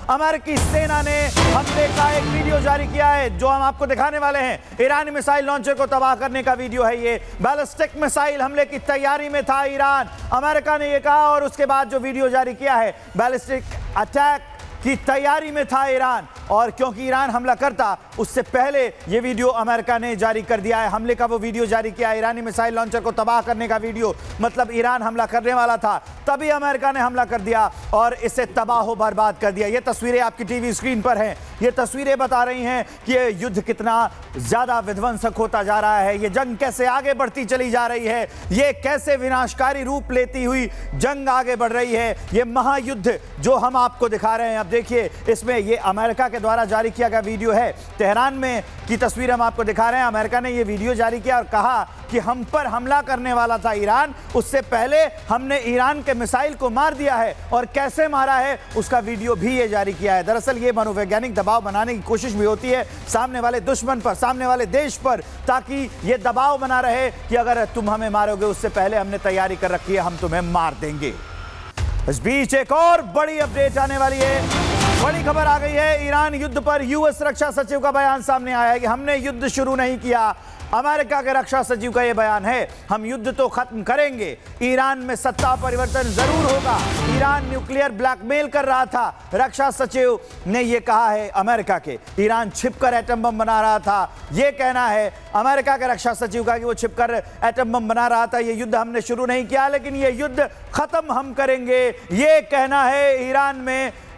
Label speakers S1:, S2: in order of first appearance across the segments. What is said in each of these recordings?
S1: अमेरिकी सेना ने हमले का एक वीडियो जारी किया है जो हम आपको दिखाने वाले हैं। ईरानी मिसाइल लॉन्चर को तबाह करने का वीडियो है ये। बैलिस्टिक मिसाइल हमले की तैयारी में था ईरान, अमेरिका ने ये कहा, और उसके बाद जो वीडियो जारी किया है, बैलिस्टिक अटैक की तैयारी में था ईरान, और क्योंकि ईरान हमला करता उससे पहले ये वीडियो अमेरिका ने जारी कर दिया है। हमले का वो वीडियो जारी किया, ईरानी मिसाइल लॉन्चर को तबाह करने का वीडियो, मतलब ईरान हमला करने वाला था तभी अमेरिका ने हमला कर दिया और इसे तबाह बर्बाद कर दिया। ये तस्वीरें आपकी टीवी स्क्रीन पर हैं। ये तस्वीरें बता रही हैं कि ये युद्ध कितना ज्यादा विध्वंसक होता जा रहा है, ये जंग कैसे आगे बढ़ती चली जा रही है, ये कैसे विनाशकारी रूप लेती हुई जंग आगे बढ़ रही है। ये महायुद्ध जो हम आपको दिखा रहे हैं, अब देखिए इसमें ये अमेरिका के द्वारा जारी किया गया वीडियो है। तेहरान में की तस्वीर हम आपको दिखा रहे हैं। अमेरिका ने ये वीडियो जारी किया और कहा कि हम पर हमला करने वाला था ईरान, उससे पहले हमने ईरान के मिसाइल को मार दिया है, और कैसे मारा है उसका वीडियो भी ये जारी किया है। दरअसल ये मनोवैज्ञानिक दबाव बनाने की कोशिश भी होती है सामने वाले दुश्मन पर, सामने वाले देश पर, ताकि ये दबाव बना रहे कि अगर तुम हमें मारोगे उससे पहले हमने तैयारी कर रखी है, हम तुम्हें मार देंगे। इस बीच एक और बड़ी अपडेट आने वाली है। बड़ी खबर आ गई है। ईरान युद्ध पर यूएस रक्षा सचिव का बयान सामने आया है कि हमने युद्ध शुरू नहीं किया। अमेरिका के रक्षा सचिव का यह बयान है, हम युद्ध तो खत्म करेंगे, ईरान में सत्ता परिवर्तन जरूर होगा, ईरान न्यूक्लियर ब्लैकमेल कर रहा था। रक्षा सचिव ने यह कहा है अमेरिका के, ईरान छिपकर एटम बम बना रहा था, यह कहना है अमेरिका के रक्षा सचिव का कि वो छिपकर एटम बम बना रहा था। यह युद्ध हमने शुरू नहीं किया, लेकिन यह युद्ध खत्म हम करेंगे, यह कहना है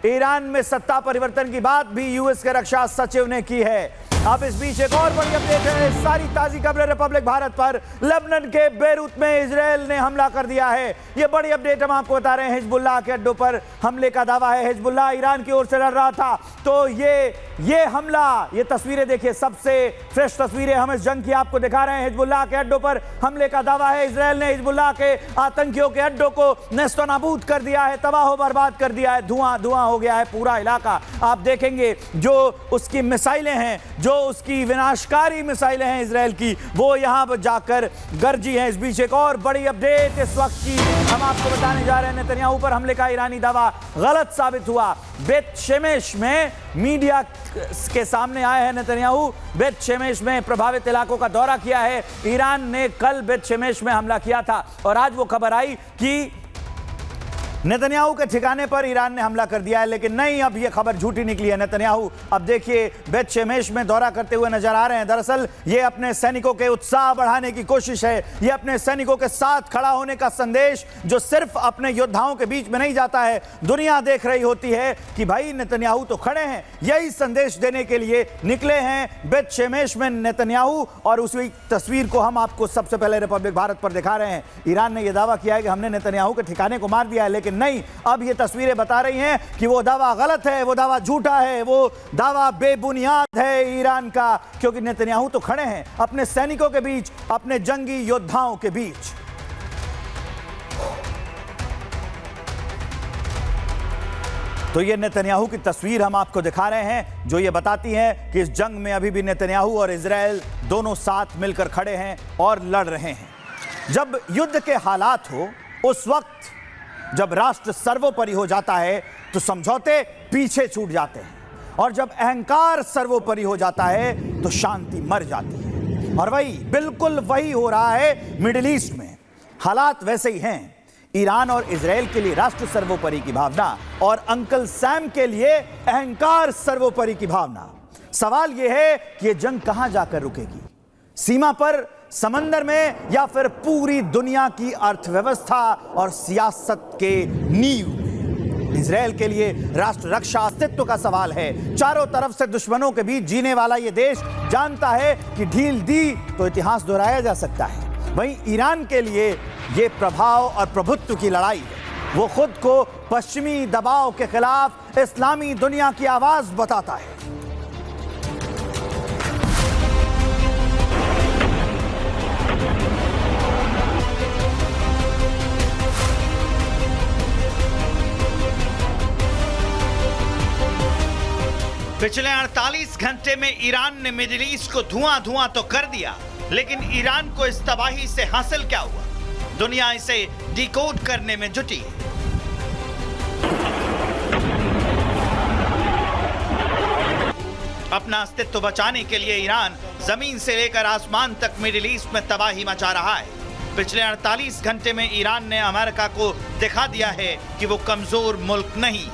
S1: ईरान में सत्ता परिवर्तन की बात भी यूएस के रक्षा सचिव ने की है। अब इस बीच एक और बड़ी अपडेट है। सारी ताजी खबरें रिपब्लिक भारत पर। लेबनान के बेरूत में इजरायल ने हमला कर दिया है। ये बड़ी अपडेट हम आपको बता रहे हैं। हिजबुल्लाह के अड्डों पर हमले का दावा है। हिजबुल्लाह ईरान की ओर से लड़ रहा था, तो ये हमला, ये तस्वीरें देखिए, सबसे फ्रेश तस्वीरें हम इस जंग की आपको दिखा रहे हैं। हिजबुल्लाह के अड्डों पर हमले का दावा है। इजरायल ने हिजबुल्लाह के आतंकियों के अड्डों को नेस्तनाबूद कर दिया है, तबाह बर्बाद कर दिया है, धुआं धुआं हो गया है पूरा इलाका। आप देखेंगे जो उसकी मिसाइलें हैं, जो उसकी विनाशकारी मिसाइलें हैं इजरायल की, वो यहां पर जाकर गरजी हैं। इस बीच एक और बड़ी अपडेट इस वक्त की हम आपको बताने जा रहे हैं। नेतन्याहू पर हमले का ईरानी दावा गलत साबित हुआ। बेत शेमेश में मीडिया के सामने आए हैं नेतन्याहू। बेत शेमेश में प्रभावित इलाकों का दौरा किया है। ईरान ने कल बेत शेमेश में हमला किया था और आज वो खबर आई कि नेतन्याहू के ठिकाने पर ईरान ने हमला कर दिया है, लेकिन नहीं, अब यह खबर झूठी निकली है। नेतन्याहू अब देखिए बेत शेमेश में दौरा करते हुए नजर आ रहे हैं। दरअसल ये अपने सैनिकों के उत्साह बढ़ाने की कोशिश है, ये अपने सैनिकों के साथ खड़ा होने का संदेश जो सिर्फ अपने योद्धाओं के बीच में नहीं जाता है, दुनिया देख रही होती है कि भाई नेतन्याहू तो खड़े हैं। यही संदेश देने के लिए निकले हैं बेत शेमेश में नेतन्याहू, और उसी तस्वीर को हम आपको सबसे पहले रिपब्लिक भारत पर दिखा रहे हैं। ईरान ने यह दावा किया है कि हमने नेतन्याहू के ठिकाने को मार दिया है, लेकिन नहीं, अब ये तस्वीरें बता रही हैं कि वो दावा गलत है, वो दावा झूठा है, वो दावा बेबुनियाद है ईरान का, क्योंकि नेतन्याहू तो खड़े हैं अपने सैनिकों के बीच, अपने जंगी योद्धाओं के बीच। तो ये नेतन्याहू की तस्वीर हम आपको दिखा रहे हैं जो ये बताती है कि इस जंग में अभी भी नेतन्याहू और इजरायल दोनों साथ मिलकर खड़े हैं और लड़ रहे हैं। जब युद्ध के हालात हो, उस वक्त जब राष्ट्र सर्वोपरि हो जाता है तो समझौते पीछे छूट जाते हैं, और जब अहंकार सर्वोपरि हो जाता है तो शांति मर जाती है। और बिल्कुल वही हो रहा है मिडिल ईस्ट में। हालात वैसे ही हैं। ईरान और इजरायल के लिए राष्ट्र सर्वोपरि की भावना, और अंकल सैम के लिए अहंकार सर्वोपरि की भावना। सवाल यह है कि यह जंग कहां जाकर रुकेगी, सीमा पर, समंदर में, या फिर पूरी दुनिया की अर्थव्यवस्था और सियासत के नींव में। इजरायल के लिए राष्ट्र रक्षा अस्तित्व का सवाल है। चारों तरफ से दुश्मनों के बीच जीने वाला यह देश जानता है कि ढील दी तो इतिहास दोहराया जा सकता है। वहीं ईरान के लिए यह प्रभाव और प्रभुत्व की लड़ाई है। वो खुद को पश्चिमी दबाव के खिलाफ इस्लामी दुनिया की आवाज बताता है।
S2: पिछले 48 घंटे में ईरान ने मिडिल ईस्ट को धुआं धुआं तो कर दिया, लेकिन ईरान को इस तबाही से हासिल क्या हुआ? दुनिया इसे डिकोड करने में जुटी है। अपना अस्तित्व बचाने के लिए ईरान जमीन से लेकर आसमान तक मिडिल ईस्ट में तबाही मचा रहा है। पिछले 48 घंटे में ईरान ने अमेरिका को दिखा दिया है कि वो कमजोर मुल्क नहीं।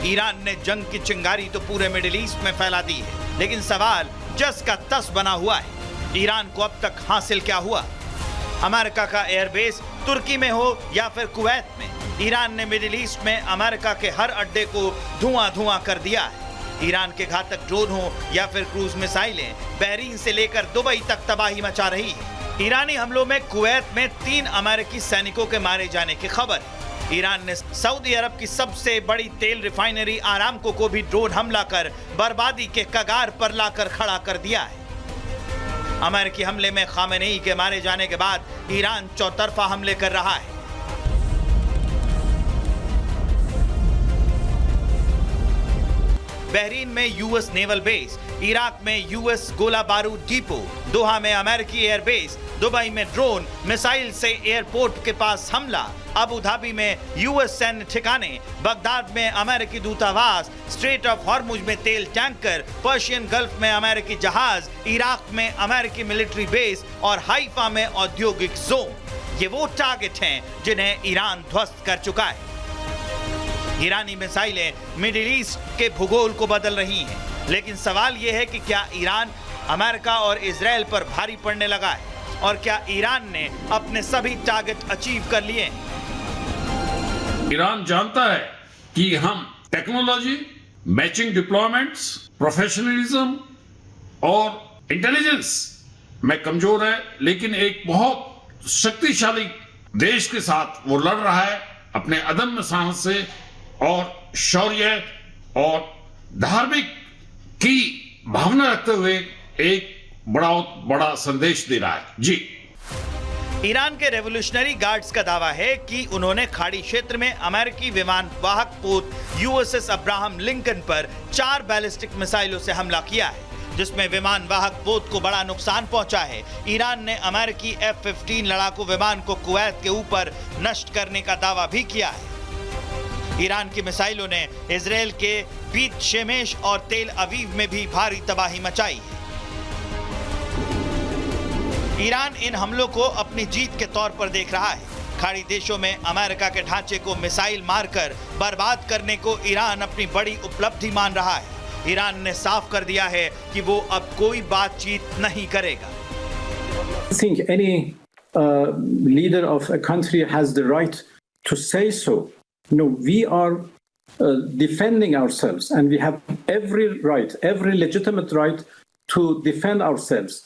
S2: ईरान ने जंग की चिंगारी तो पूरे मिडिल ईस्ट में फैला दी है, लेकिन सवाल जस का तस बना हुआ है। ईरान को अब तक हासिल क्या हुआ? अमेरिका का एयरबेस तुर्की में हो या फिर कुवैत में, ईरान ने मिडिल ईस्ट में अमेरिका के हर अड्डे को धुआं धुआं कर दिया है। ईरान के घातक ड्रोन हो या फिर क्रूज मिसाइलें बहरीन से लेकर दुबई तक तबाही मचा रही है। ईरानी हमलों में कुवैत में 3 अमेरिकी सैनिकों के मारे जाने की खबर है। ईरान ने सऊदी अरब की सबसे बड़ी तेल रिफाइनरी आरामको को भी ड्रोन हमला कर बर्बादी के कगार पर लाकर खड़ा कर दिया है। अमेरिकी हमले में खामेनेई के मारे जाने के बाद ईरान चौतरफा हमले कर रहा है। बहरीन में यूएस नेवल बेस, इराक में यूएस गोला बारूद डिपो, दोहा में अमेरिकी एयरबेस, दुबई में ड्रोन मिसाइल से एयरपोर्ट के पास हमला, अबू धाबी में यूएस सैन्य ठिकाने, बगदाद में अमेरिकी दूतावास, स्ट्रेट ऑफ हॉर्मुज में तेल टैंकर, पर्शियन गल्फ में अमेरिकी जहाज, इराक में अमेरिकी मिलिट्री बेस और हाइफा में औद्योगिक जोन। ये वो टारगेट हैं जिन्हें ईरान ध्वस्त कर चुका है। ईरानी मिसाइलें मिडिल ईस्ट के भूगोल को बदल रही हैं, लेकिन सवाल यह है कि क्या ईरान अमेरिका और इजराइल पर भारी पड़ने लगा है और क्या ईरान ने अपने सभी टारगेट अचीव कर लिए हैं?
S3: ईरान जानता है कि हम टेक्नोलॉजी, मैचिंग डिप्लॉयमेंट्स, प्रोफेशनलिज्म और इंटेलिजेंस में कमजोर है, लेकिन एक बहुत शक्तिशाली देश के साथ वो लड़ रहा है अपने अदम्य साहस से और शौर्य और धार्मिक की भावना रखते हुए एक बड़ा संदेश दे रहा है। जी,
S2: ईरान के रेवोल्यूशनरी गार्ड्स का दावा है कि उन्होंने खाड़ी क्षेत्र में अमेरिकी विमान वाहक पोत यूएसएस अब्राहम लिंकन पर 4 बैलिस्टिक मिसाइलों से हमला किया है, जिसमें विमान वाहक पोत को बड़ा नुकसान पहुंचा है। ईरान ने अमेरिकी F-15 लड़ाकू विमान को कुवैत के ऊपर नष्ट करने का दावा भी किया है। ईरान की मिसाइलों ने इजराइल के बीत शेमेश और तेल अवीव में भी भारी तबाही मचाई है। ईरान इन हमलों को अपनी जीत के तौर पर देख रहा है। खाड़ी देशों में अमेरिका के ढांचे को मिसाइल मारकर बर्बाद करने को ईरान अपनी बड़ी उपलब्धि मान रहा है। ईरान ने साफ कर दिया है कि वो अब कोई बातचीत नहीं करेगा।
S4: I think any leader of a country has the right to say so. No, we are defending ourselves, and we have every right, every legitimate right to defend ourselves.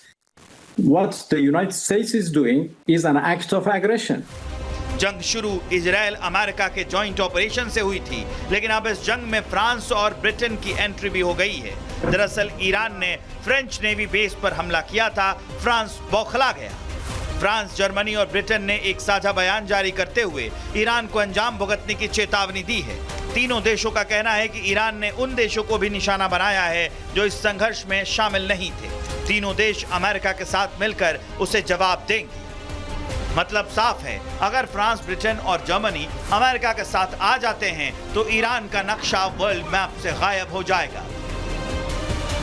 S4: What the United States is doing is an act of aggression.
S2: जंग शुरू Israel America के joint operation से हुई थी, लेकिन अब इस जंग में फ्रांस और ब्रिटेन की एंट्री भी हो गई है। दरअसल ईरान ने फ्रेंच नेवी बेस पर हमला किया था। फ्रांस बौखला गया। फ्रांस, जर्मनी और ब्रिटेन ने एक साझा बयान जारी करते हुए ईरान को अंजाम भुगतने की चेतावनी दी है। तीनों देशों का कहना है कि ईरान ने उन देशों को भी निशाना बनाया है जो इस संघर्ष में शामिल नहीं थे। तीनों देश अमेरिका के साथ मिलकर उसे जवाब देंगे। मतलब साफ है, अगर फ्रांस, ब्रिटेन और जर्मनी अमेरिका के साथ आ जाते हैं तो ईरान का नक्शा वर्ल्ड मैप से गायब हो जाएगा।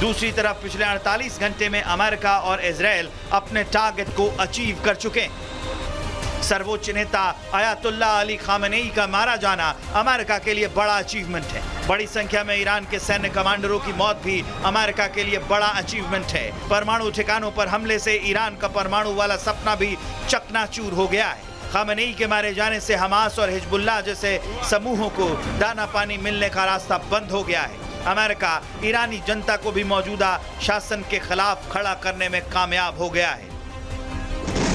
S2: दूसरी तरफ पिछले 48 घंटे में अमेरिका और इजराइल अपने टारगेट को अचीव कर चुके हैं। सर्वोच्च नेता अयातुल्लाह अली खामेनेई का मारा जाना अमेरिका के लिए बड़ा अचीवमेंट है। बड़ी संख्या में ईरान के सैन्य कमांडरों की मौत भी अमेरिका के लिए बड़ा अचीवमेंट है। परमाणु ठिकानों पर हमले से ईरान का परमाणु वाला सपना भी चकनाचूर हो गया है। खामेनेई के मारे जाने से हमास और हिजबुल्लाह जैसे समूहों को दाना पानी मिलने का रास्ता बंद हो गया है। अमेरिका ईरानी जनता को भी मौजूदा शासन के खिलाफ खड़ा करने में कामयाब हो गया है।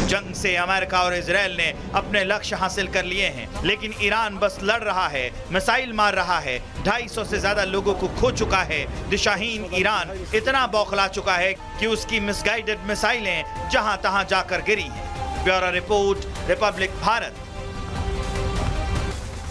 S2: जंग से अमेरिका और इजराइल ने अपने लक्ष्य हासिल कर लिए हैं, लेकिन ईरान बस लड़ रहा है, मिसाइल मार रहा है, 250 से ज्यादा लोगों को खो चुका है। दिशाहीन ईरान इतना बौखला चुका है कि उसकी मिसगाइडेड मिसाइलें जहां तहां जाकर गिरी हैं। Bureau report, Republic Bharat.